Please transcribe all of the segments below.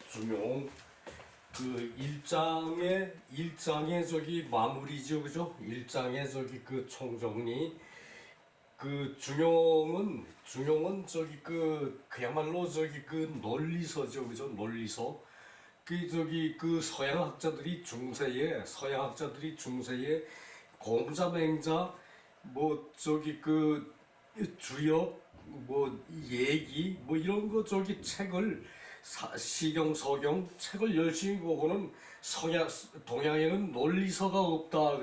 중용 그 일장의 저기 마무리죠, 그죠? 일장의 저기 그 총정리 그 중용은 저기 그야말로 저기 그 논리서죠, 그죠? 논리서. 그 저기 그 서양학자들이 중세에 공자맹자 뭐 저기 그 주역 뭐 얘기 뭐 이런 거 저기 책을 시경 서경 책을 열심히 보고는 동양에는 논리서가 없다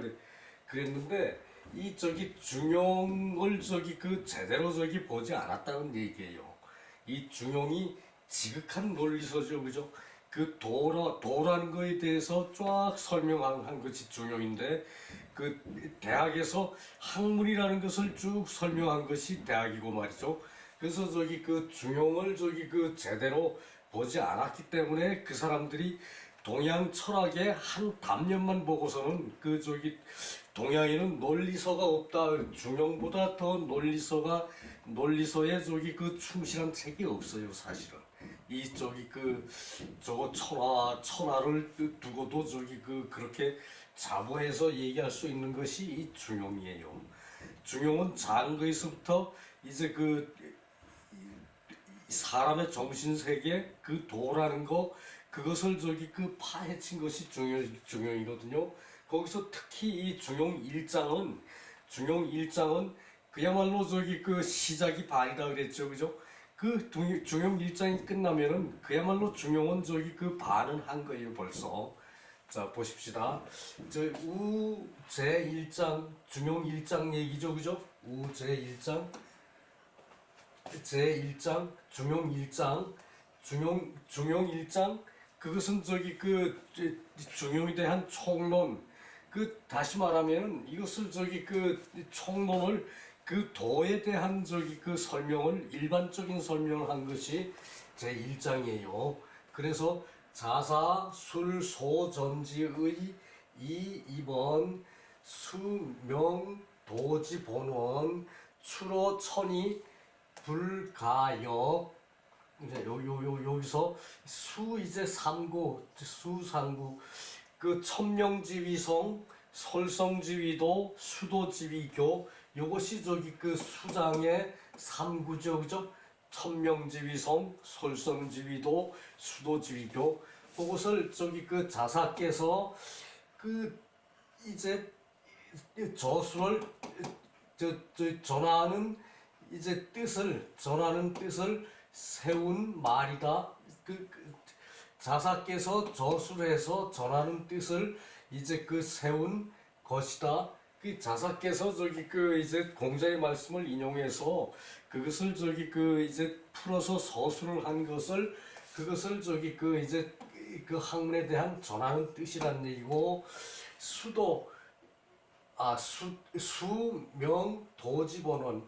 그랬는데 이 저기 중용을 저기 그 제대로 저기 보지 않았다는 얘기예요. 이 중용이 지극한 논리서죠, 그죠? 그 도라는 거에 대해서 쫙 설명한 것이 중용인데 그 대학에서 학문이라는 것을 쭉 설명한 것이 대학이고 말이죠. 그래서 저기 그 중용을 저기 그 제대로 보지 않았기 때문에 그 사람들이 동양 철학의 한 단면만 보고서는 그 저기 동양에는 논리서가 없다. 중용보다 더 논리서에 저기 그 충실한 책이 없어요, 사실은. 이 저기 그 저거 천하를 두고도 저기 그렇게 자부해서 얘기할 수 있는 것이 이 중용이에요. 중용은 작은 거에서부터 이제 그 사람의 정신세계 그 도라는 거 그것을 저기 그 파헤친 것이 중용이거든요. 거기서 특히 이 중용 1장은 그야말로 저기 그 시작이 반이다 그랬죠, 그죠? 그 중용 1장이 끝나면은 그야말로 중용은 저기 그 반은 한 거예요, 벌써. 자, 보십시다. 우 제 1장, 중용 1장 얘기죠, 그죠? 우 제 1장, 제 1장, 중용 1장, 중용 1장, 그것은 저기 중용에 대한 총론, 다시 말하면 이것을 저기 총론을 그 도에 대한 저기 설명을 일반적인 설명을 한 것이 제 1장이에요. 그래서 자사 술소전지의 2번 수명 도지 본원 추로천이 불가역 이제 여기서 이제 수상구 그 천명지위성 설성지위도 수도지위교 요것이 저기 그 수장의 3구죠, 그죠? 천명지위성 설성지위도 수도지위교 그것을 저기 그 자사께서 이제 저수를 전하는 전하는 뜻을 세운 말이다. 자사께서 저술해서 전하는 뜻을 이제 세운 것이다. 자사께서 저기 이제 공자의 말씀을 인용해서 그것을 저기 이제 풀어서 서술을 한 것을 그것을 저기 이제 학문에 대한 전하는 뜻이란 얘기고 수명 도지본원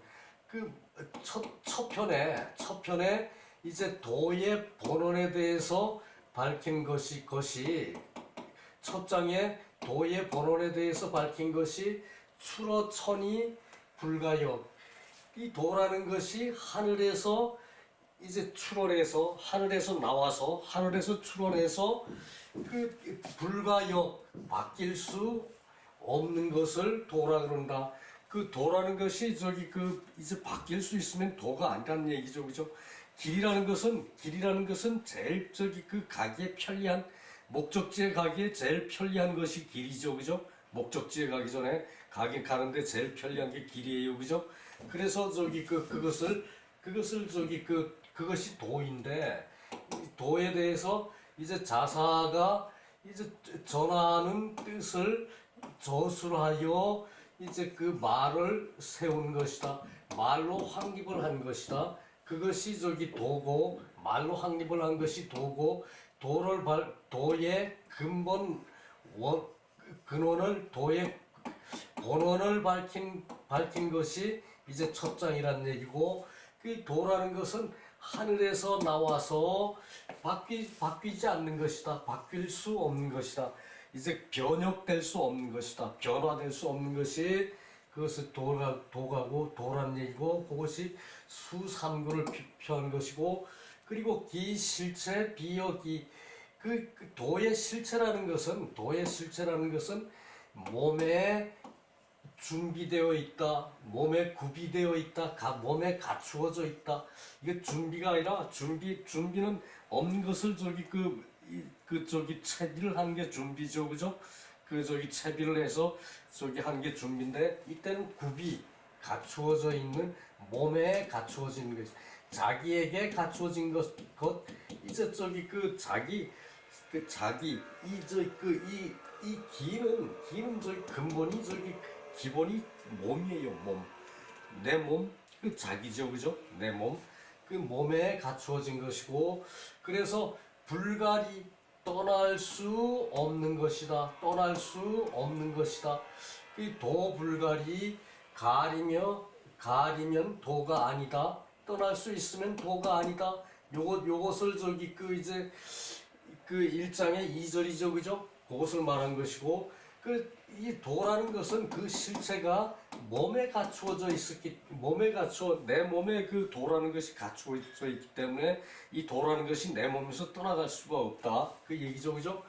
첫 편에 이제 도의 본원에 대해서 밝힌 것이 첫 장에 도의 본원에 대해서 밝힌 것이 추러천이 불가역 이 도라는 것이 하늘에서 이제 출원해서 하늘에서 나와서 하늘에서 출원해서 불가역 바뀔 수 없는 것을 도라 그런다. 도라는 것이 저기 이제 바뀔 수 있으면 도가 아니라는 얘기죠, 그죠? 길이라는 것은 제일 저기 가기에 편리한 목적지에 가기에 제일 편리한 것이 길이죠, 그죠? 목적지에 가기 전에 가는데 제일 편리한 게 길이에요, 그죠? 그래서 저기 그것을 저기 그것이 도인데 도에 대해서 이제 자사가 이제 전하는 뜻을 저술하여 이제 말을 세운 것이다. 말로 확립을 한 것이다. 그것이 저기 도고 말로 확립을 한 것이 도고 도의 근원을 도의 본원을 밝힌 것이 이제 첫 장이라는 얘기고 도라는 것은 하늘에서 나와서 바뀌지 않는 것이다. 바뀔 수 없는 것이다. 이제 변혁될 수 없는 것이다. 변화될 수 없는 것이 그것을 도가고 도란 얘기고 그것이 수삼구를 표현한 것이고 그리고 기실체 비여기 그 도의 실체라는 것은 몸에 준비되어 있다, 몸에 구비되어 있다, 몸에 갖추어져 있다. 이게 준비가 아니라 준비는 없는 것을 저기 채비를 하는 게 준비죠, 그죠? 그 저기 채비를 해서 저기 하는 게 준비인데, 이때는 갖추어져 있는 몸에 갖추어진 것, 자기에게 갖추어진 것 이제 저기 이 기는 저기 근본이 저기 기본이 몸이에요. 내 몸, 그 자기죠, 그죠? 내 몸, 그 몸에 갖추어진 것이고, 그래서 불가리 떠날 수 없는 것이다. 떠날 수 없는 것이다. 이 도불가리 가리면 도가 아니다. 떠날 수 있으면 도가 아니다. 요것을 저기 이제 그 1장의 2절이죠, 그죠? 그것을 말한 것이고, 이 도라는 것은 그 실체가 몸에 갖추어져 내 몸에 그 도라는 것이 갖추어져 있기 때문에 이 도라는 것이 내 몸에서 떠나갈 수가 없다. 그 얘기죠, 그죠?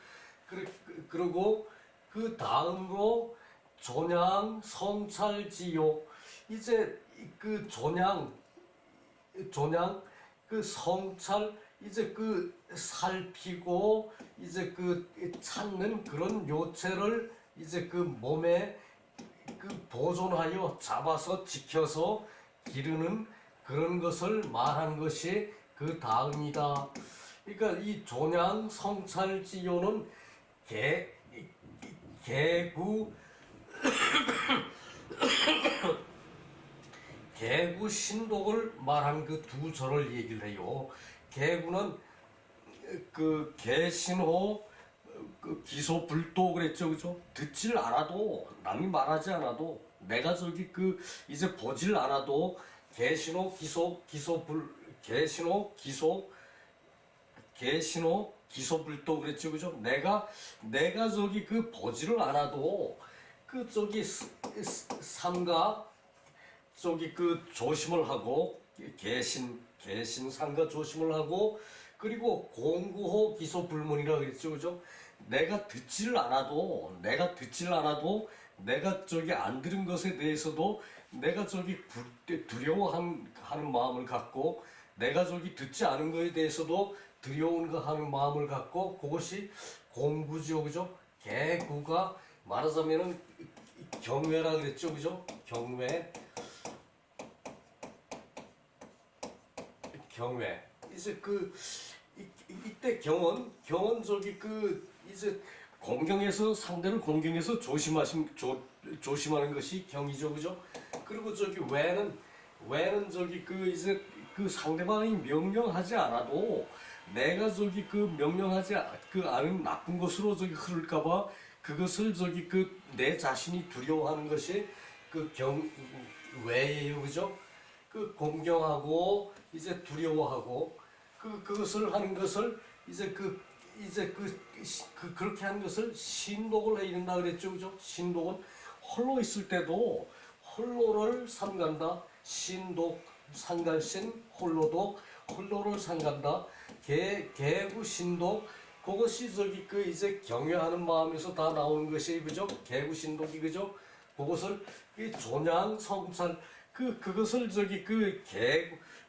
그리고 그 다음으로 존양, 성찰지요. 이제 그 존양, 그 성찰, 이제 그 살피고 이제 그 찾는 그런 요체를 이제 그 몸에 그 보존하여 잡아서 지켜서 기르는 그런 것을 말한 것이 그 다음이다. 그러니까 이 존양 성찰지요는 개구 신독을 말한 그 두 절을 얘기를 해요. 개구는 그 개신호 기소불도 그랬죠, 그죠? 듣질 않아도, 남이 말하지 않아도, 내가 저기 이제 보질 않아도 개신호 기소불도 그랬죠, 그죠? 내가 저기 보지를 않아도 저기 삼가 저기 조심을 하고, 개신상가 조심을 하고, 그리고 공구호 기소불문이라 그랬죠, 그죠? 내가 듣지를 않아도 내가 저기 안 들은 것에 대해서도 내가 저기 두려워하는 마음을 갖고, 내가 저기 듣지 않은 것에 대해서도 두려워하는 마음을 갖고, 그것이 공구죠, 그죠? 개구가 말하자면은 경외라 그랬죠, 그죠? 경외. 이제 이때 경은 저기 이제 공경에서 상대를 공경해서 조심하는 것이 경이죠, 그죠? 그리고 저기 외는 저기 이제 상대방이 명령하지 않아도 내가 저기 명령하지 않은 나쁜 것으로 저기 흐를까봐 그것을 저기 내 자신이 두려워하는 것이 외예요, 그죠? 공경하고 이제 두려워하고 그것을 하는 것을 이제 그렇게 하는 것을 신독을 해야 된다 그랬죠, 그죠? 신독은 홀로 있을 때도 홀로를 삼간다. 신독 상갈신 홀로를 삼간다. 개구 신독, 그것이 저기 이제 경외하는 마음에서 다 나오는 것이, 그죠? 개구 신독이, 그죠? 그것을 존양 성찰, 그것을 저기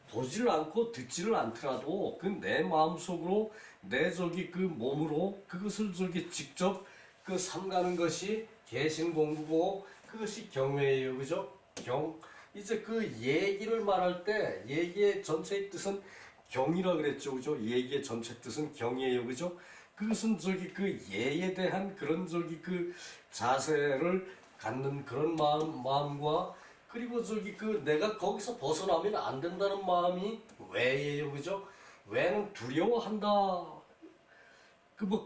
보지를 않고 듣지를 않더라도 내 마음속으로 내 저기 몸으로 그것을 저기 직접 삼가는 것이 개신공부고, 그것이 경외예요, 그죠? 이제 얘기를 말할 때 얘기의 전체의 뜻은 경이라 그랬죠, 그죠? 얘기의 전체 뜻은 경이에요, 그죠? 그것은 저기 예에 대한 그런 저기 자세를 갖는 그런 마음과, 그리고 저기 내가 거기서 벗어나면 안 된다는 마음이 왜예요, 그죠? 왜는 두려워한다,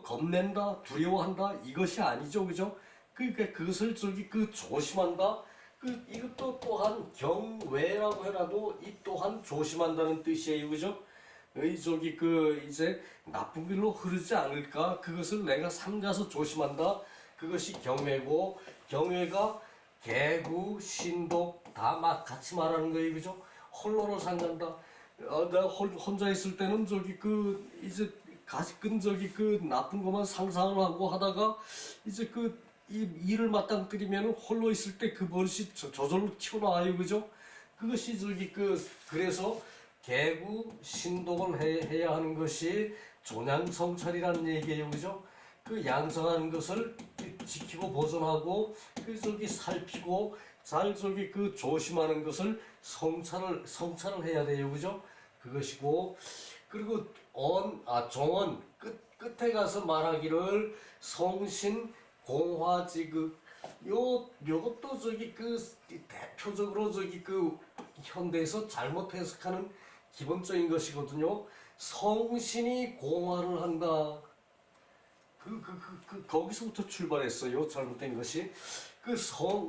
겁낸다, 두려워한다, 이것이 아니죠, 그죠? 그러니까 그것을 저기 조심한다. 이것도 또한 경외라고 해라도 이 또한 조심한다는 뜻이에요, 그죠? 저기 이제 나쁜 길로 흐르지 않을까, 그것을 내가 삼가서 조심한다. 그것이 경외고, 경외가 개구, 신독 다 같이 말하는 거예요, 그죠? 홀로를 삼간다. 내가 혼자 있을 때는 저기 이제 가시끈 저기 그 나쁜 것만 상상을 하고 하다가 이제 그 이 일을 맞닥뜨리면 홀로 있을 때 그 버릇이 저절로 튀어나와요, 그죠? 그것이 저기 그래서 개구 신동을 해야 하는 것이 존양성찰이라는 얘기예요, 그죠? 그 양성하는 것을 지키고 보존하고 그 저기 살피고 잘 저기 그 조심하는 것을 성찰을 해야 돼요, 그죠? 그것이고 그리고 정언 끝에 가서 말하기를 성신 공화지극 요것도 저기 그 대표적으로 저기 그 현대에서 잘못 해석하는 기본적인 것이거든요. 성신이 공화를 한다. 거기서부터 출발했어요. 잘못된 것이.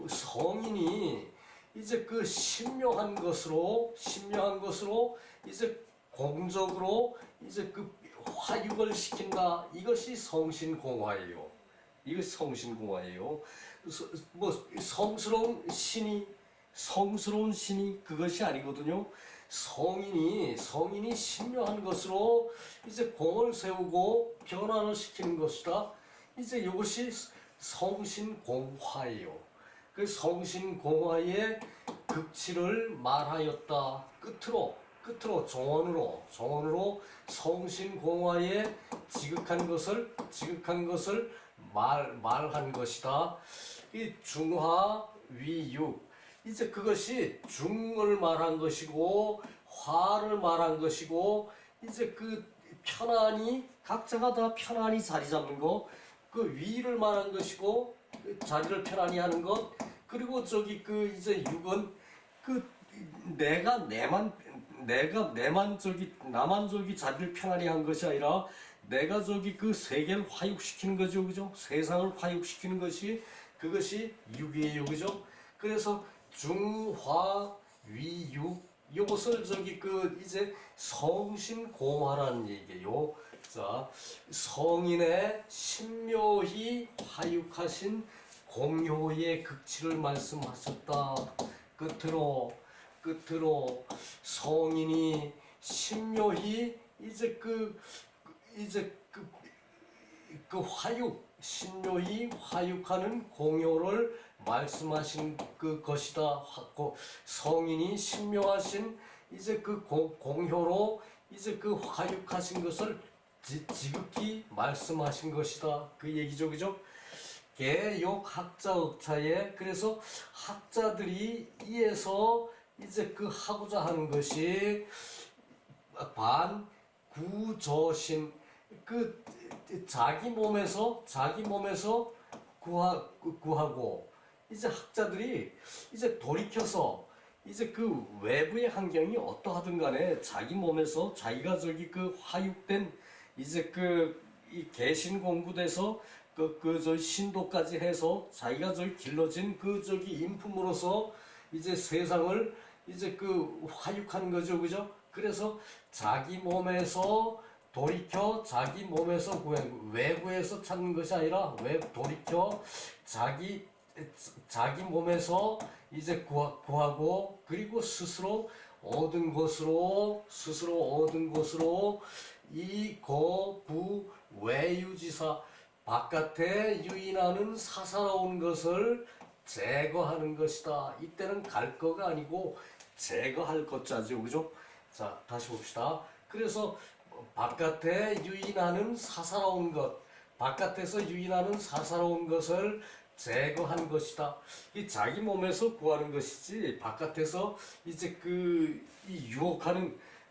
성인이 이제 그 신묘한 것으로 이제 공적으로 이제 그 화육을 시킨다. 이것이 성신공화예요. 이것이 성신공화예요. 뭐 성스러운 신이 그것이 아니거든요. 성인이 신묘한 것으로 이제 공을 세우고 변화를 시키는 것이다. 이제 이것이 성신공화예요. 그 성신공화의 극치를 말하였다. 끝으로 정언으로 성신공화의 지극한 것을 말한 것이다. 이 중화 위육 이제 그것이 중을 말한 것이고 화를 말한 것이고 이제 그 편안히 각자가 다 편안히 자리 잡는 거, 그 위를 말한 것이고 그 자리를 편안히 하는 것, 그리고 저기 그 이제 육은 그 나만 저기 자리를 편안히 한 것이 아니라 내가 저기 그 세계를 화육시키는 거죠, 그죠? 세상을 화육시키는 것이 그것이 육이에요, 그죠? 그래서 중화위육 이것을 저기 그 이제 성신공화라는 얘기예요. 자, 성인의 신묘히 화육하신 공효의 극치를 말씀하셨다. 끝으로 성인이 신묘히 이제 신묘히 화육하는 공효를 말씀하신 그 것이다. 성인이 신묘하신 이제 그 공효로 이제 그 화육하신 것을 지극히 말씀하신 것이다. 그 얘기죠, 그죠? 개욕학자업차에 그래서 학자들이 이에서 이제 그 하고자 하는 것이 반구저신 그 자기 몸에서 구하고 이제 학자들이 이제 돌이켜서 이제 그 외부의 환경이 어떠하든 간에 자기 몸에서 자기가 저기 그 화육된 이제 그 이 개신 공부돼서 저 신도까지 해서 자기가 저기 길러진 그 저기 인품으로서 이제 세상을 이제 그 화육하는 거죠, 그죠? 그래서 자기 몸에서 돌이켜 자기 몸에서 외부에서 찾는 것이 아니라 돌이켜 자기 몸에서 이제 구하고 그리고 스스로 얻은 것으로 이 거부 외유지사 바깥에 유인하는 사사로운 것을 제거하는 것이다. 이때는 갈 거가 아니고 제거할 것자죠, 그죠? 자, 다시 봅시다. 그래서 바깥에 유인하는 사사로운 것, 바깥에서 유인하는 사사로운 것을 제거한 것이다. 이 자기 몸에서 구하는 것이지 바깥에서 이제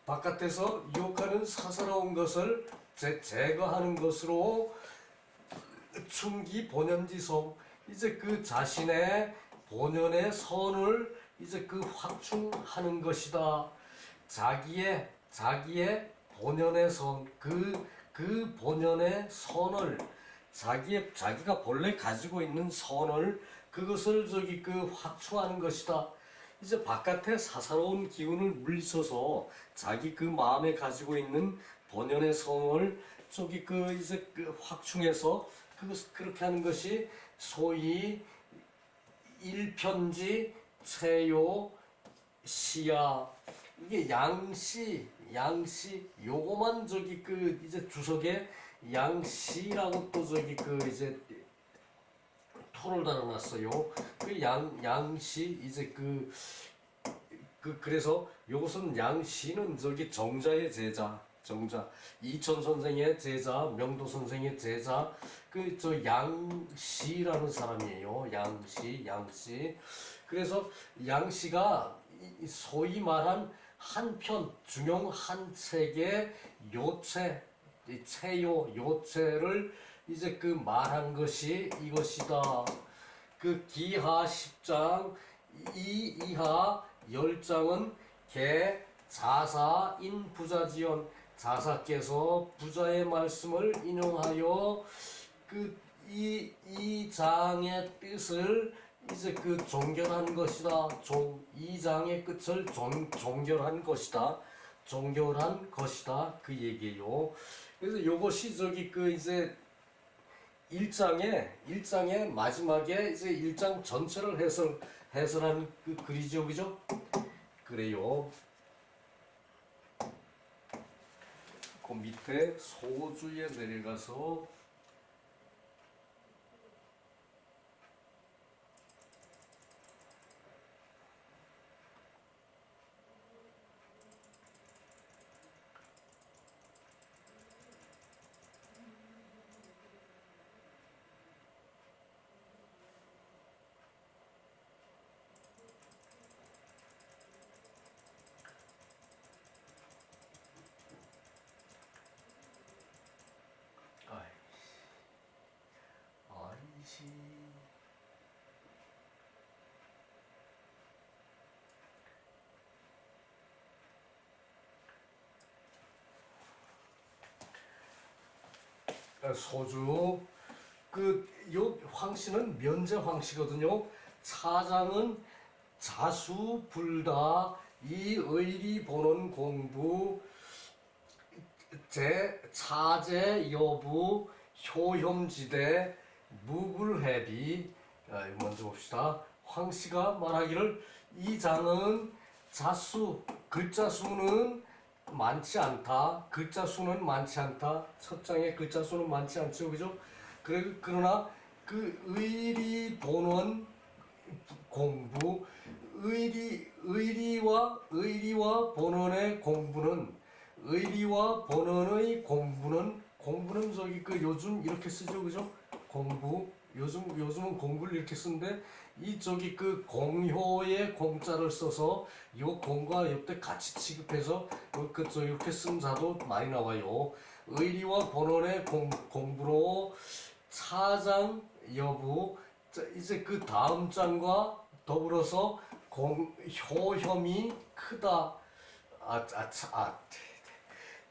바깥에서 유혹하는 사사로운 것을 제거하는 것으로 충기 본연지성 이제 그 자신의 본연의 선을 이제 그 확충하는 것이다. 자기의 본연의 선, 그 본연의 선을 자기가 본래 가지고 있는 선을 그것을 저기 그 확충하는 것이다. 이제 바깥에 사사로운 기운을 물리쳐서 자기 그 마음에 가지고 있는 본연의 성을 저기 그 이제 그 확충해서 그렇게 하는 것이 소위 일편지 체요 시야 이게 양씨 요거만 저기 그 이제 주석에 양씨라고 또 저기 그 이제 토를 달아놨어요. 그 양씨 이제 그래서 요것은 양씨는 저기 정자의 제자, 정자 이천 선생의 제자, 명도 선생의 제자 그 저 양씨라는 사람이에요. 양씨. 그래서 양씨가 소위 말한 한 편 중용 한 책의 요체, 요체를 이제 그 말한 것이 이것이다. 그 기하 10장 이하 10장은 개 자사인 부자지연 자사께서 부자의 말씀을 인용하여 그 이 장의 뜻을 이제 그 종결한 것이다. 이 장의 끝을 종결한 것이다. 종결한 것이다. 그 얘기예요. 그래서 이것이 저기 그 이제 1장의 마지막에 이제 1장 전체를 해설한 그 글이죠. 그죠? 그래요. 그 밑에 소주에 내려가서 아이씨 소주 요 황씨는 면제 황씨거든요. 차장은 자수불다 이 의리 보는 공부 차제 여부 효혐지대 무불해비. 먼저 봅시다. 황씨가 말하기를 이 장은 글자 수는 많지 않다. 첫 장의 글자 수는 많지 않죠, 그죠? 그러나 그 의리 본원 공부, 의리와 본원의 공부는 저기 그 요즘 이렇게 쓰죠, 그죠? 요즘은 공부를 이렇게 쓰는데 이 저기 그 공효의 공자를 써서 이 공과 옆에 같이 취급해서 이렇게 쓴 자도 많이 나와요. 의리와 본원의 공부로 차장 여부 이제 그 다음 장과 더불어서 효혐이 크다.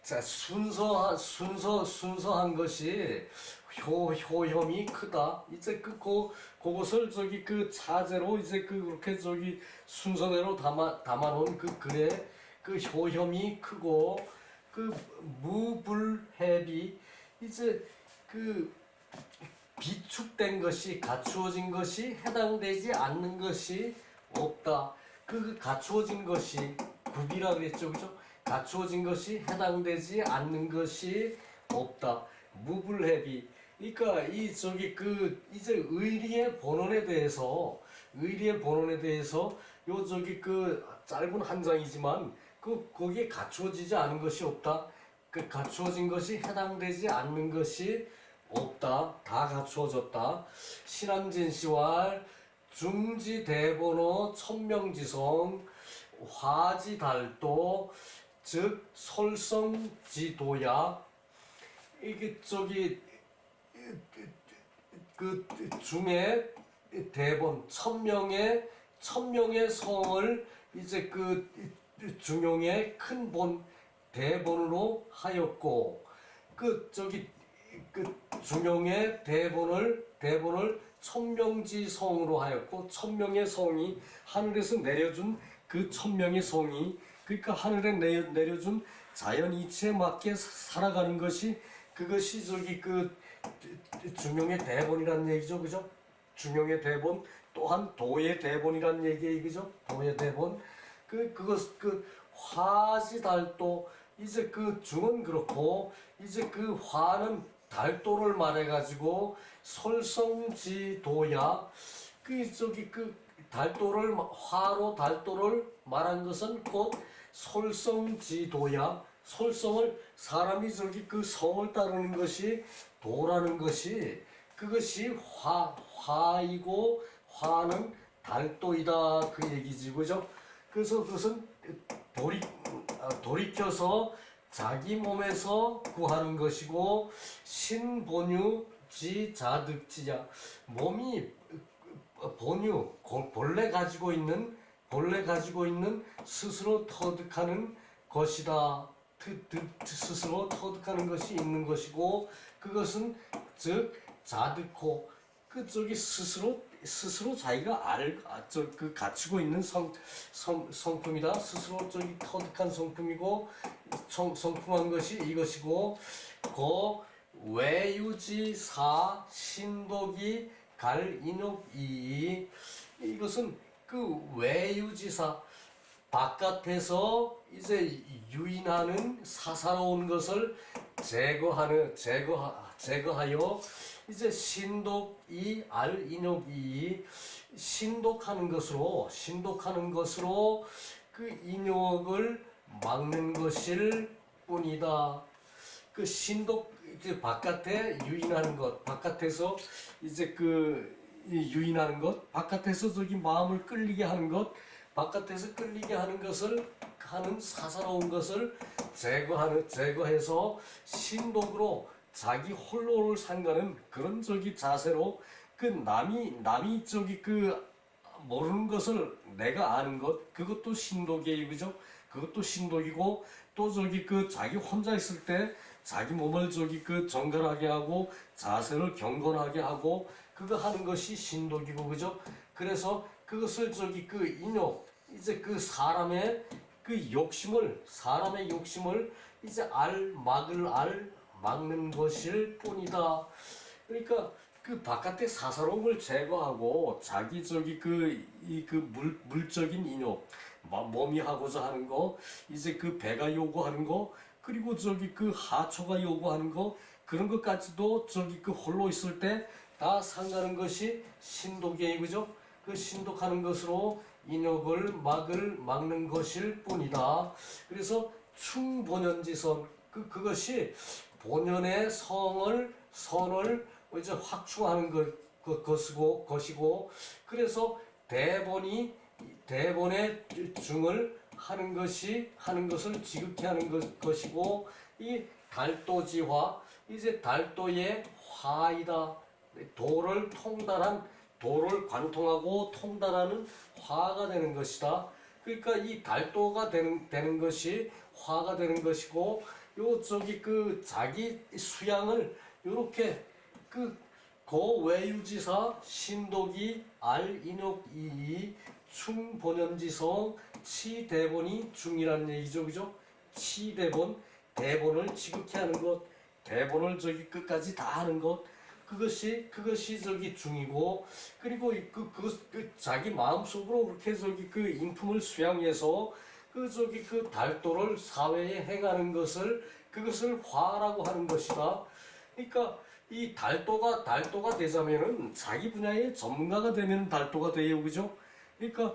자, 순서한 것이 효혐이 크다. 이제 그것을 저기 그 차제로 이제 그렇게 저기 순서대로 담아놓은 그 글에 그 효혐이 크고 그 무불해비 이제 그 비축된 것이 갖추어진 것이 해당되지 않는 것이 없다. 그 갖추어진 것이 구비라 그랬죠, 그죠? 갖추어진 것이 해당되지 않는 것이 없다. 무불해비. 그러니까 이 저기 그 이제 의리의 본원에 대해서 요 저기 그 짧은 한 장이지만 거기에 갖추어지지 않은 것이 없다. 그 갖추어진 것이 해당되지 않는 것이 없다. 다 갖추어졌다. 신한진시왈 중지대번호 천명지성 화지달도 즉 솔성지도야. 이게 저기 그 중에 대본 천명의 성을 이제 그 중용의 큰 본 대본으로 하였고 그 저기 그 중용의 대본을 천명지 성으로 하였고 천명의 성이 하늘에서 내려준 그 천명의 성이 그러니까 하늘에 내려준 자연 이치에 맞게 살아가는 것이 그것이 저기 그 중용의 대본이라는 얘기죠, 그죠? 중용의 대본 또한 도의 대본이라는 얘기예요, 그죠? 도의 대본 그것 화지달도 이제 그 중은 그렇고 이제 그 화는 달도를 말해가지고 솔성지도야. 그 저기 그 달도를 화로 달도를 말한 것은 곧 솔성지도야. 솔성을 사람이 저기 그 성을 따르는 것이 도라는 것이 그것이 화이고 화는 달도이다 그 얘기지 그죠? 그래서 그것은 돌이켜서 자기 몸에서 구하는 것이고 신본유지 자득지야 몸이 본래 가지고 있는 스스로 터득하는 것이다. 스스로 터득하는 것이 있는 것이고 그것은 즉 자득호 그 저기 스스로 자기가 그 갖추고 있는 성품이다. 스스로 저기 터득한 성품이고 성품한 것이 이것이고 고 외유지사 신독이 갈인욕이 이것은 그 외유지사 바깥에서 이제 유인하는 사사로운 것을 제거하여 이제 신독이 알인욕이 신독하는 것으로 그 인욕을 막는 것일 뿐이다. 그 신독 이제 바깥에 유인하는 것, 바깥에서 이제 그 유인하는 것, 바깥에서 저기 마음을 끌리게 하는 것, 바깥에서 끌리게 하는 것을 하는 사사로운 것을 제거해서 신독으로 자기 홀로를 상가는 그런 저기 자세로 그 남이 저기 그 모르는 것을 내가 아는 것 그것도 신독이에요 그죠? 그것도 신독이고 또 저기 그 자기 혼자 있을 때 자기 몸을 저기 그 정갈하게 하고 자세를 경건하게 하고 그거 하는 것이 신독이고 그죠? 그래서 그것을 저기 그 인욕 이제 그 사람의 욕심을 이제 막는 것일 뿐이다. 그러니까 그 바깥의 사사로움을 제거하고 자기 저기 물적인 인욕 몸이 하고자 하는 거 이제 그 배가 요구하는 거 그리고 저기 그 하초가 요구하는 거 그런 것까지도 저기 그 홀로 있을 때 다 상가는 것이 신독이에요 그죠? 그 신독하는 것으로 인욕을 막는 것일 뿐이다. 그래서 충본연지선 그것이 본연의 선을 이제 확충하는 것이고 그래서 대본의 중을 하는 것을 지극히 하는 것이고 이 달도지화 이제 달도의 화이다. 도를 관통하고 통달하는 화가 되는 것이다. 그러니까 이 달도가 되는 것이 화가 되는 것이고 요 저기 그 자기 수양을 요렇게 그 고외유지사 신독이 알인욕이 충본연지성 치대본이 중이라는 얘기죠 그죠? 대본을 지극히 하는 것 대본을 저기 끝까지 다 하는 것 그것이 저기 중이고 그리고 그 자기 마음속으로 그렇게 저기 그 인품을 수양해서 그 저기 그 달도를 사회에 행하는 그것을 화라고 하는 것이다. 그러니까 이 달도가 되자면은 자기 분야의 전문가가 되면 달도가 돼요, 그죠? 그러니까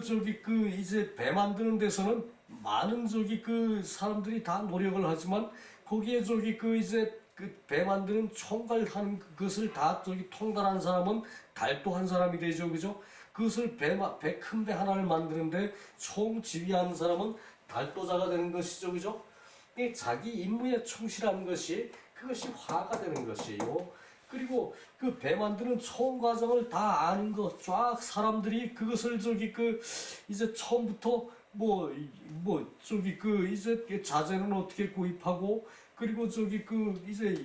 저기 이제 배 만드는 데서는 많은 저기 그 사람들이 다 노력을 하지만 거기에 저기 이제 그 배 만드는 총괄하는 그것을 다 저기 통달하는 사람은 달도한 사람이 되죠, 그죠? 그것을 큰 배 하나를 만드는데 총 지휘하는 사람은 달도자가 되는 것이죠, 그죠? 자기 임무에 충실하는 그것이 화가 되는 것이에요. 그리고 그 배 만드는 총 과정을 다 아는 것, 쫙 사람들이 그것을 저기 이제 처음부터 저기 이제 자재는 어떻게 구입하고 그리고 저기 이제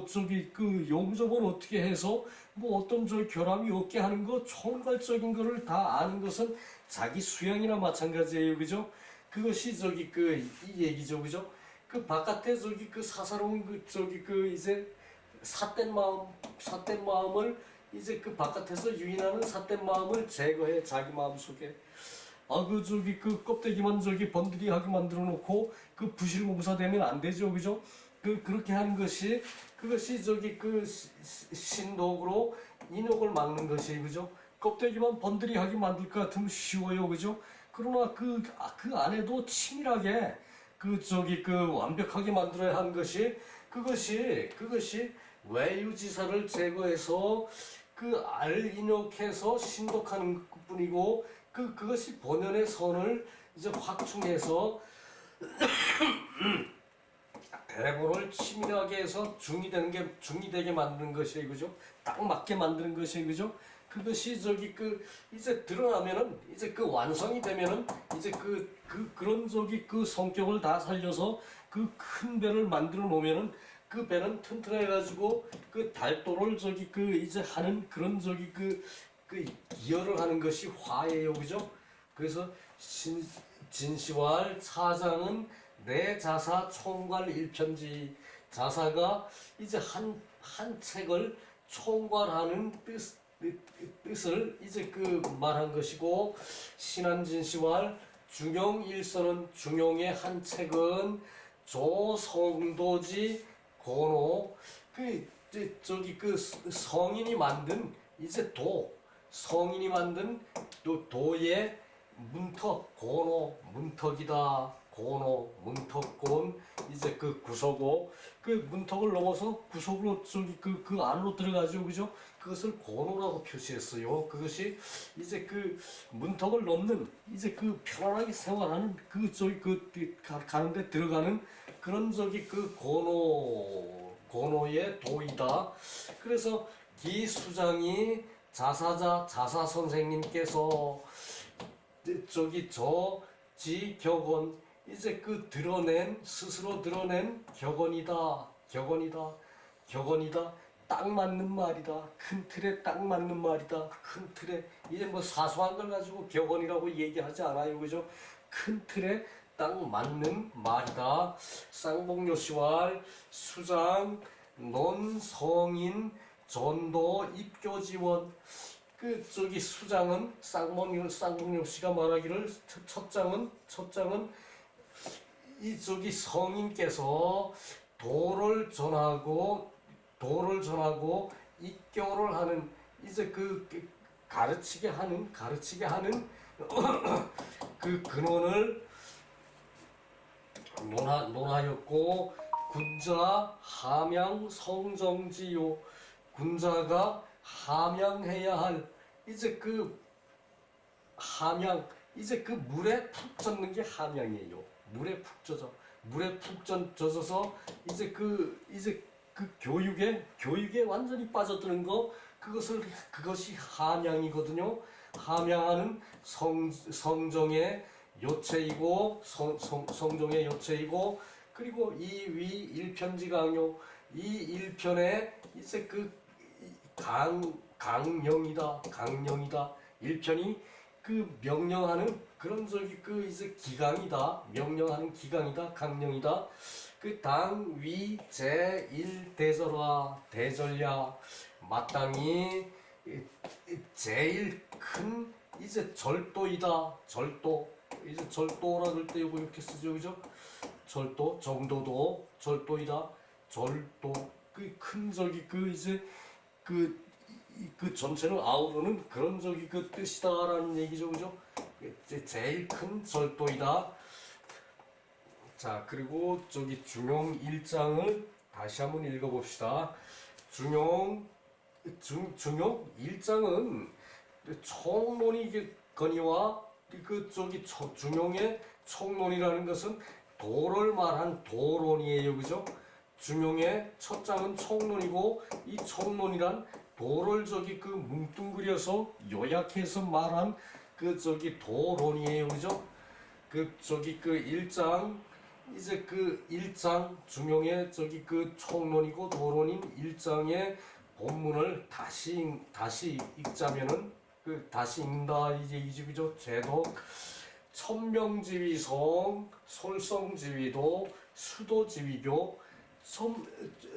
저기 용접은 어떻게 해서 어떤 저 결함이 없게 하는 거 총괄적인 거를 다 아는 것은 자기 수양이나 마찬가지예요, 그죠? 그것이 저기 이 얘기죠, 그죠? 그 바깥에 저기 사사로운 저기 이제 삿된 마음을 이제 그 바깥에서 유인하는 삿된 마음을 제거해 자기 마음 속에 그 저기 그 껍데기만 저기 번들이하게 만들어 놓고 그 부실공사 되면 안 되죠, 그죠? 그렇게 하는 것이 그것이 저기 그 신독으로 인욕을 막는 것이 그죠? 껍데기만 번들이하게 만들 것 같으면 쉬워요, 그죠? 그러나 그 안에도 치밀하게 그 저기 그 완벽하게 만들어야 하는 것이 그것이 외유지사를 제거해서 그 알인욕해서 신독하는 것뿐이고 그것이 본연의 선을 이제 확충해서 대본을 치밀하게 해서 중이 되게 만드는 것이에요, 그죠? 딱 맞게 만드는 것이에요, 그죠? 그것이 저기 그 이제 드러나면은 이제 그 완성이 되면은 이제 그런 저기 그 성격을 다 살려서 그 큰 배를 만들어 놓으면은 그 배는 튼튼해 가지고 그 달도를 저기 그 이제 하는 그런 저기 그 기여를 하는 것이 화예요, 그죠? 그래서 진시황 차장은 내 자사 총괄 일편지 자사가 이제 한 책을 총괄하는 뜻을 이제 그 말한 것이고 신한진시황 중용 일서는 중용의 한 책은 조성도지 고노 저기 그 성인이 만든 이제 성인이 만든 도의 문턱 고노 문턱이다. 고노 문턱곤 이제 그 구서고 그 문턱을 넘어서 구석으로 저기 그 안으로 들어가죠, 그죠? 그것을 고노라고 표시했어요. 그것이 이제 그 문턱을 넘는 이제 그 편안하게 생활하는 그 저기 가는데 들어가는 그런 저기 그 고노의 도이다. 그래서 기수장이 자사 선생님께서 저기 지격언 이제 그 스스로 드러낸 격언이다. 딱 맞는 말이다. 큰 틀에 딱 맞는 말이다. 큰 틀에 이제 뭐 사소한 걸 가지고 격언이라고 얘기하지 않아요, 그죠? 큰 틀에 딱 맞는 말이다. 쌍봉요시왈 수장 논성인 전도 입교지원 그 저기 수장은 쌍봉요 씨가 말하기를 첫 장은 이 저기 성인께서 도를 전하고 입교를 하는 이제 가르치게 하는 그 근원을 논하였고 군자 함양 성정지요 군자가 함양해야 할 이제 그 함양 이제 그 물에 푹 젖는 게 함양이에요. 물에 푹 젖어서 이제 그 교육에 완전히 빠져드는 거 그것이 함양이거든요. 함양하는 성정의 요체이고 성종의 요체이고 그리고 이 위 일편지 강요 이 일편에 이제 그 강령이다 일편이 그 명령하는 그런 저기 그 이제 기강이다 명령하는 기강이다 강령이다 그 당위 제1 대절야 마땅히 제일 큰 이제 절도이다 이제 절도라 그럴 때 이거 이렇게 쓰죠, 그죠? 절도 정도도 절도이다 절도 그 큰 저기 그 이제 그 전체를 아우르는 그런 저기 그 뜻이다라는 얘기죠, 그죠? 제일 큰 절도이다. 자, 그리고 저기 중용 1장을 다시 한번 읽어봅시다. 중용 1장은 총론이거니와 그 저기 중용의 총론이라는 것은 도를 말한 도론이에요, 그죠? 중용의 첫 장은 총론이고 이 총론이란 도를 저기 그 뭉뚱그려서 요약해서 말한 그 저기 도론이에요, 그죠? 그 저기 그 1장 이제 그 1장 중용의 저기 그 총론이고 도론인 1장의 본문을 다시 읽자면은 그 다시 읽는다 이제 이집이죠. 제도 천명지위성 솔성지위도 수도지위교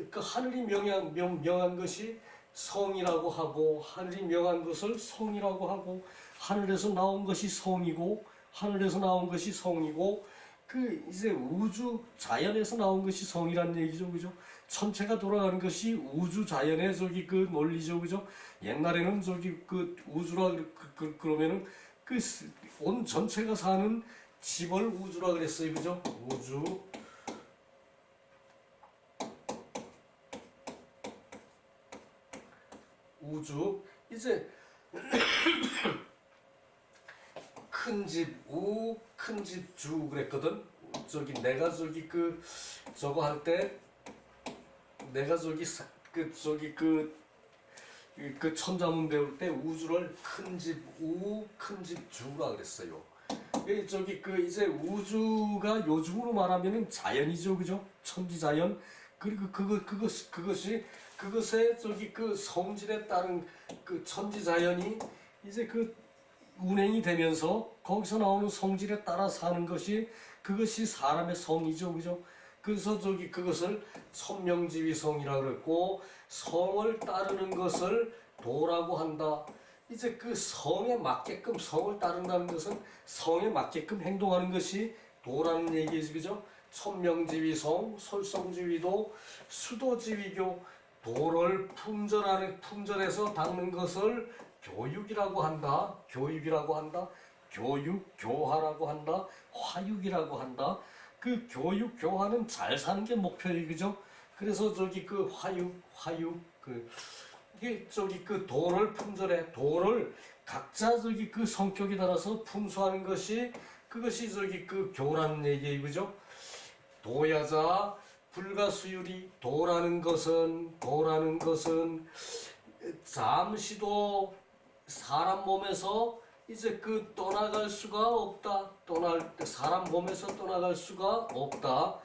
그 하늘이 명한 것이 성이라고 하고 하늘이 명한 것을 성이라고 하고 하늘에서 나온 것이 성이고 하늘에서 나온 것이 성이고 그 이제 우주 자연에서 나온 것이 성이란 얘기죠, 그죠? 천체가 돌아가는 것이 우주 자연의 저기 그 논리죠, 그죠? 옛날에는 저기 그 우주라 그러면은 그 온 전체가 사는 집을 우주라 그랬어요, 그죠? 우주 이제 큰 집 우, 큰 집 주 그랬거든. 저기 내가 저기 그 저거 할 때 내가 저기 저기 그 천자문 배울 때 우주를 큰 집 우, 큰 집 주라 그랬어요. 저기 그 이제 우주가 요즘으로 말하면은 자연이죠, 그죠? 천지자연. 그리고 그것의 저기 그 성질에 따른 그 천지자연이 이제 그 운행이 되면서 거기서 나오는 성질에 따라 사는 것이 그것이 사람의 성이죠, 그죠? 그래서 저기 그것을 천명지위성이라 그랬고 성을 따르는 것을 도라고 한다. 이제 그 성에 맞게끔 성을 따른다는 것은 성에 맞게끔 행동하는 것이 도라는 얘기죠, 그죠? 천명지위성, 솔성지위도, 수도지위교, 도를 품절해서 닦는 것을 교육이라고 한다. 교육, 교화라고 한다. 화육이라고 한다. 그 교육, 교화는 잘 사는 게 목표예요, 그죠? 그래서 저기 그 화육, 이게 저기 그 도를 품절해. 도를 각자 저기 그 성격에 따라서 품수하는 것이 그것이 저기 그 교라는 얘기예요, 그죠? 도야자 불가수율이 도라는 것은 잠시도 사람 몸에서 이제 그 떠나갈 수가 없다. 사람 몸에서 떠나갈 수가 없다.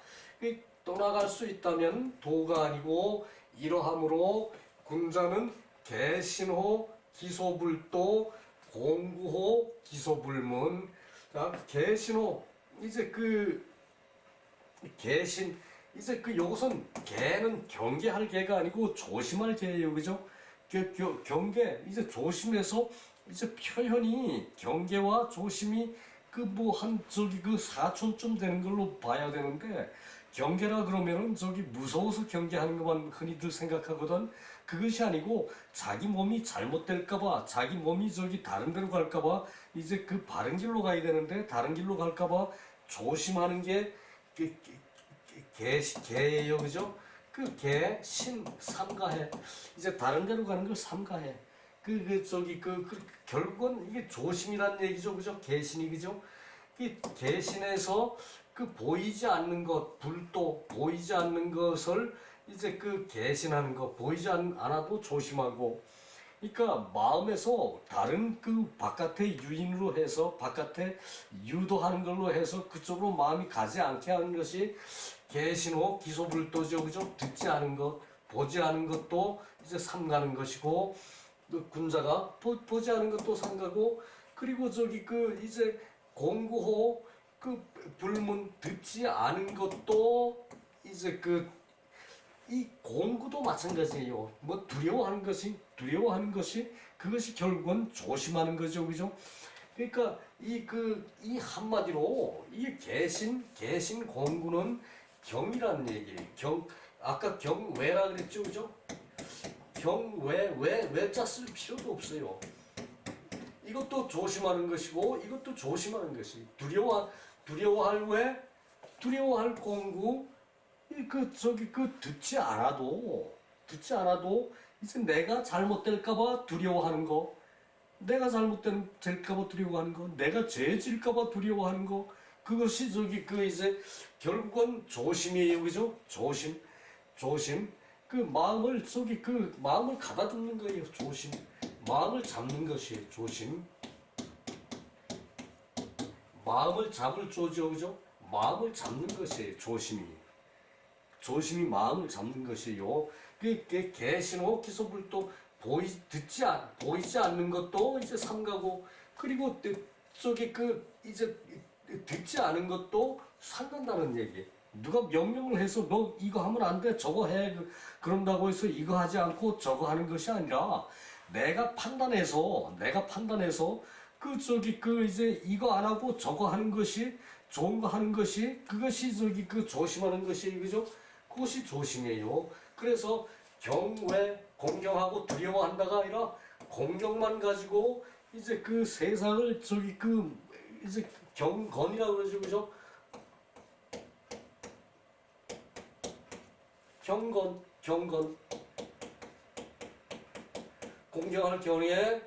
떠나갈 수 있다면 도가 아니고 이러함으로 군자는 개신호 기소불도 공구호 기소불문. 자, 개신호 이제 그 개신 이제 그 요것은 개는 경계할 개가 아니고 조심할 개예요, 그죠? 경계 이제 조심해서 이제 표현이 경계와 조심이 그 뭐 한 저기 그 사촌쯤 되는 걸로 봐야 되는데 경계라 그러면은 저기 무서워서 경계하는 것만 흔히들 생각하거든. 그것이 아니고 자기 몸이 잘못될까봐 자기 몸이 저기 다른 데로 갈까봐 이제 그 바른 길로 가야 되는데 다른 길로 갈까봐 조심하는 게 개예요, 그죠? 그 개, 신, 삼가해. 이제 다른 데로 가는 걸 삼가해. 결국은 이게 조심이란 얘기죠, 그죠? 개신이, 그죠? 이 개신에서 그 보이지 않는 것, 불도 보이지 않는 것을 이제 그 개신하는 것, 보이지 않아도 조심하고. 그러니까 마음에서 다른 그 바깥에 유인으로 해서 바깥에 유도하는 걸로 해서 그쪽으로 마음이 가지 않게 하는 것이 개신호 기소불도죠, 그죠? 듣지 않은 것, 보지 않은 것도 이제 삼가는 것이고, 그 군자가 보지 않은 것도 삼가고, 그리고 저기 그 이제 공구호 그 불문 듣지 않은 것도 이제 그 이 공구도 마찬가지예요. 뭐 두려워하는 것이 그것이 결국은 조심하는 거죠, 그죠? 그러니까 이 한마디로 이 개신 공구는 경이라는 얘기예요. 아까 경외라 그랬죠, 그죠? 외자 쓸 필요도 없어요. 이것도 조심하는 것이고 이것도 조심하는 것이 두려워할 공구 듣지 않아도 이제 내가 잘못될까봐 두려워하는 거, 내가 잘못될까봐 두려워하는 거, 내가 죄 질까봐 두려워하는 거, 그것이 이제 결국은 조심이에요, 그죠? 조심. 그 마음을 마음을 가다듬는 거예요, 조심. 마음을 잡는 것이에요, 조심. 마음을 잡을 조죠, 그죠? 마음을 잡는 것이에요, 조심이 마음을 잡는 것이요. 그 개신호 기소불도 보이지 않는 것도 이제 삼가고, 그리고 이제 듣지 않은 것도 삼간다는 얘기. 누가 명령을 해서 너 이거 하면 안 돼, 저거 해, 그런다고 해서 이거 하지 않고 저거 하는 것이 아니라 내가 판단해서 이제 이거 안 하고 저거 하는 것이 좋은 거 하는 것이 그것이 조심하는 것이에요. 그죠? 그것이 조심이에요. 그래서 경외, 공경하고 두려워한다가 아니라 공경만 가지고 이제 그 세상을 이제 경건이라고 그러죠. 그죠? 경건. 공경할 경에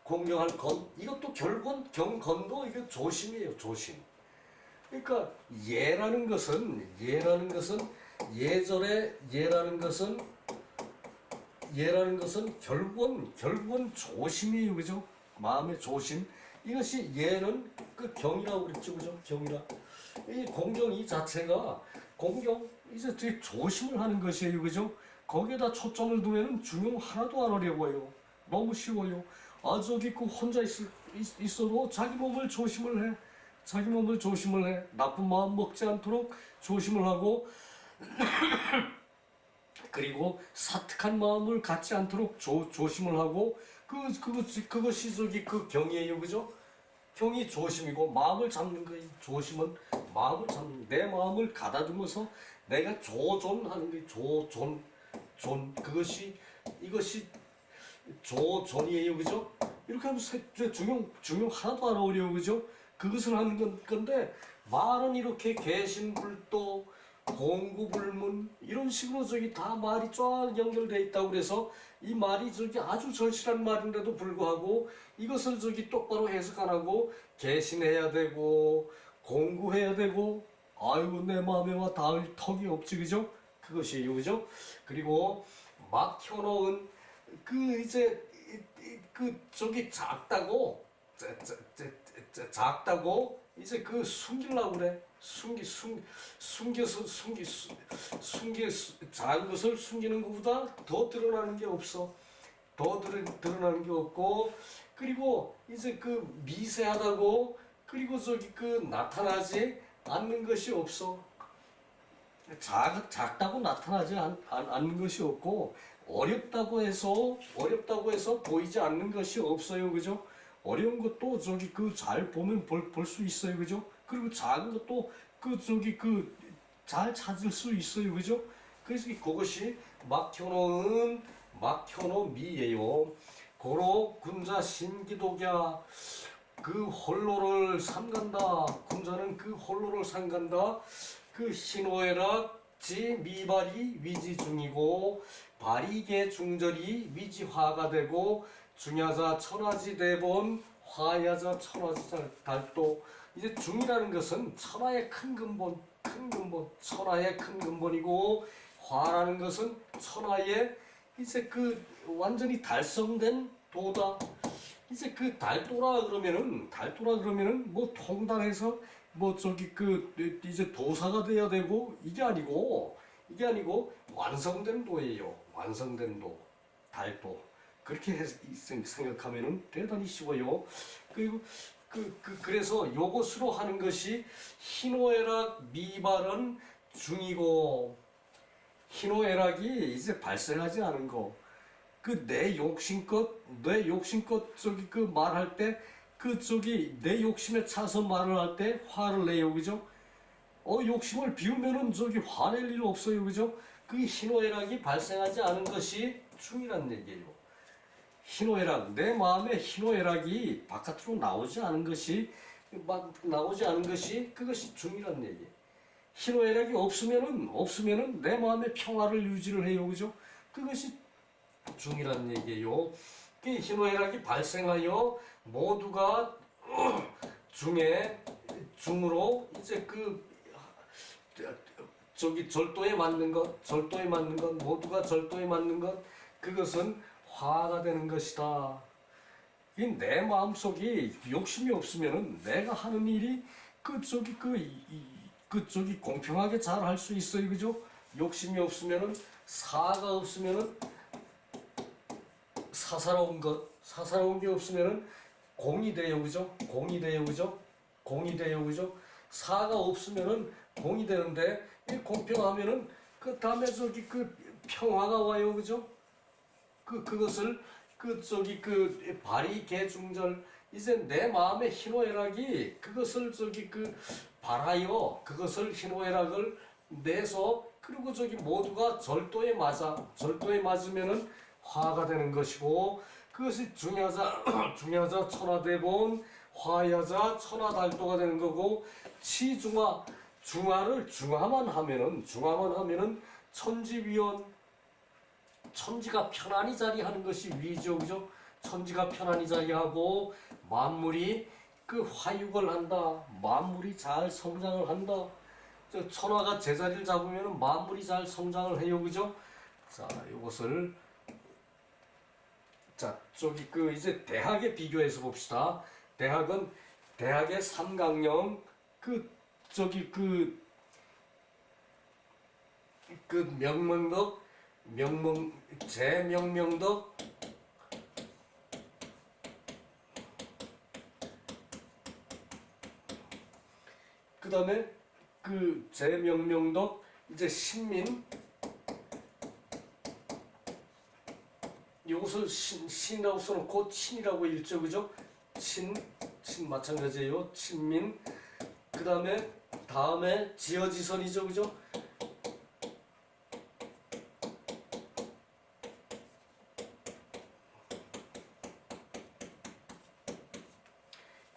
공경할 건 이것도 결국은 경건도 이게 조심이에요. 조심. 그러니까 예라는 것은 결국은 조심이에요. 그죠? 마음의 조심. 이것이 예는 그 경이라고 그랬죠. 그죠? 경이라. 이 공경 이 자체가 공경 이제 되게 조심을 하는 것이에요. 그죠? 거기에다 초점을 두면은 중용 하나도 안 어려워요. 너무 쉬워요. 저기 혼자 있어도 자기 몸을 조심을 해. 자기 몸을 조심을 해. 나쁜 마음 먹지 않도록 조심을 하고 그리고 사특한 마음을 갖지 않도록 조심을 하고 그것이 그 경이에요. 그죠? 경이 조심이고 마음을 잡는 거예요. 조심은 마음을 잡는 내 마음을 가다듬어서 내가 조존하는 거예요. 이것이 조존이에요. 그죠? 이렇게 하면 중용 하나도 안 어려워. 그죠? 그것을 하는 건데 말은 이렇게 개신불도 공구불문 이런 식으로 다 말이 쫙 연결돼 있다고 그래서 이 말이 아주 절실한 말인데도 불구하고 이것을 똑바로 해석 안 하고 개신해야 되고 공구해야 되고 아이고 내 마음에 와 닿을 턱이 없지. 그죠? 그것이에요. 그죠? 그리고 막혀놓은 작다고 이제 숨기려고 그래. 작은 것을 숨기는 것보다 더 드러나는 게 없어. 더 드러나는 게 없고, 그리고 이제 미세하다고, 그리고 나타나지 않는 것이 없어. 작다고 나타나지 않는 것이 없고, 어렵다고 해서 보이지 않는 것이 없어요. 그죠? 어려운 것도 잘 보면 볼 수 있어요. 그죠? 그리고 작은 것도 잘 찾을 수 있어요. 그죠? 그래서 그것이 막혀놓은 미예요. 고로 군자 신기독야 홀로를 삼간다. 군자는 홀로를 삼간다. 신호애락 지 미발이 위지 중이고 발이계 중절이 위지화가 되고 중야자 천하지 대본 화야자 천하지 달도. 이제 중이라는 것은 천하의 큰 근본 천하의 큰 근본이고 화라는 것은 천하의 이제 완전히 달성된 도다. 이제 달도라 그러면은 뭐 통달해서 이제 도사가 돼야 되고 이게 아니고 완성된 도예요. 완성된 도, 달도. 그렇게 생각하면은 대단히 쉬워요. 그리고 그래서 요것으로 하는 것이 희노애락 미발은 중이고, 희노애락이 이제 발생하지 않은 거. 내 욕심껏 말할 때 내 욕심에 차서 말을 할 때 화를 내요. 그죠? 욕심을 비우면은 화낼 일 없어요. 그죠? 희노애락이 발생하지 않은 것이 중이란 얘기예요. 희노애락, 내 마음에 희노애락이 바깥으로 나오지 않은 것이 그것이 중이란 얘기예요. 희노애락이 없으면은 내 마음의 평화를 유지를 해요. 그죠? 그것이 중이란 얘기예요. 희노애락이 발생하여 모두가 중으로 이제 절도에 맞는 것, 모두가 절도에 맞는 것, 그것은 화가 되는 것이다. 내 마음속에 욕심이 없으면은 내가 하는 일이 공평하게 잘 할 수 있어요. 그죠? 욕심이 없으면은 사가 없으면은 사사로운 게 없으면은 공이 돼요. 그죠? 공이 돼요. 사가 없으면은 공이 되는데 공평하면은 다음에 평화가 와요. 그죠? 그것을 발이 개중절 이제 내 마음의 희노애락이 그것을 저기 그 바라여 그것을 희노애락을 내서 그리고 저기 모두가 절도에 맞으면은 화가 되는 것이고 그것이 중야자 중야자 천하대본 화야자 천하달도가 되는 거고 치중화 중화를 중화만 하면은 천지위원 천지가 편안히 자리하는 것이 위죠, 그죠? 천지가 편안히 자리하고 만물이 그 화육을 한다. 만물이 잘 성장을 한다. 저 천하가 제자리를 잡으면 만물이 잘 성장을 해요, 그죠? 자, 이것을 자 저기 그 이제 대학에 비교해서 봅시다. 대학의 삼강령 그 저기 그 명명덕 제명명덕 그 다음에 그 제명명덕 이제 신민 이것을 신이라고 써놓고 친이라고 읽죠, 그죠? 친 마찬가지예요. 친민 그 다음에 지어지선이죠, 그죠?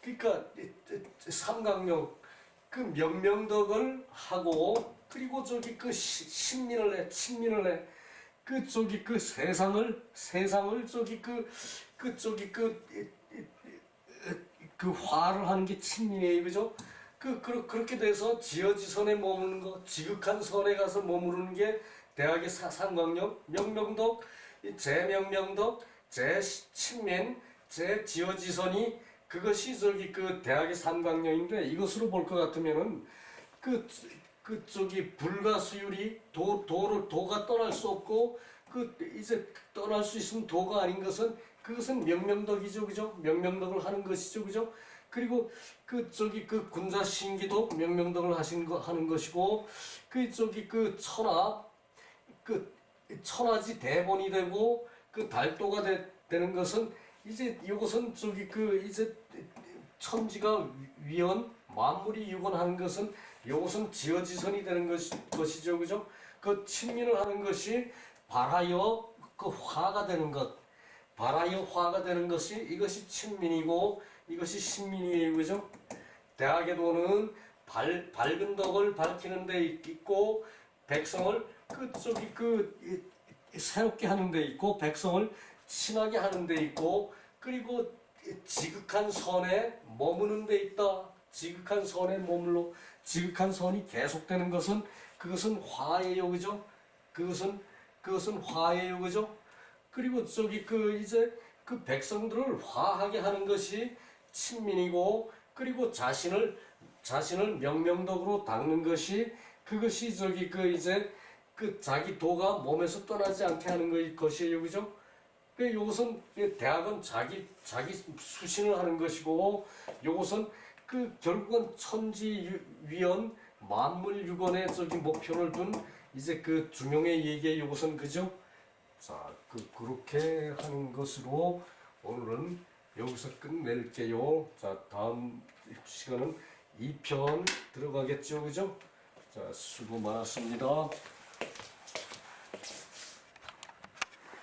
그러니까 삼강령 그 명명덕을 하고 그리고 저기 그 친민을 해 그 저기 그 세상을 저기 그 화를 하는 게 친민이에요, 그죠? 그렇게 돼서 지어지선에 머무는 거 지극한 선에 가서 머무르는 게 대학의 삼강령 명명덕 제명명덕 제친민 제지어지선이 그것이 저기 그 대학의 삼강령인데 이것으로 볼 것 같으면은 저기 불과 수율이 도가 떠날 수 없고 그 이제 떠날 수 있으면 도가 아닌 것은 그것은 명명덕이죠, 그죠? 명명덕을 하는 것이죠, 그죠? 그리고 그 저기 그 군자신기도 명명덕을 하는 것이고 그 저기 그 천하지 대본이 되고 그 달도가 되는 것은 이제 이것은 저기 그 이제 천지가 위원 만물이 유건하는 것은 이것은 지어지선이 되는 것이죠, 그죠? 그 친민을 하는 것이 발하여 그 화가 되는 것, 발하여 화가 되는 것이 이것이 친민이고 이것이 신민이에요, 그죠? 대학에도는 밝은 덕을 밝히는 데 있고 백성을 새롭게 하는 데 있고 백성을 친하게 하는 데 있고 그리고 지극한 선에 머무는 데 있다. 지극한 선에 머물러 지극한 선이 계속되는 것은 그것은 화예요, 그죠? 그것은 화예요, 그죠? 그리고 저기 그 이제 그 백성들을 화하게 하는 것이 친민이고 그리고 자신을 명명덕으로 닦는 것이 그것이 저기 그 이제 그 자기 도가 몸에서 떠나지 않게 하는 것이에요, 그죠? 요것은 대학은 자기 수신을 하는 것이고 요것은 그 결국은 천지위원 만물유건에 저기 목표를 둔 이제 그 중용의 얘기에 요것은 그죠? 자, 그렇게 하는 것으로 오늘은 여기서 끝낼게요. 자, 다음 시간은 2편 들어가겠죠, 그죠? 자, 수고 많았습니다.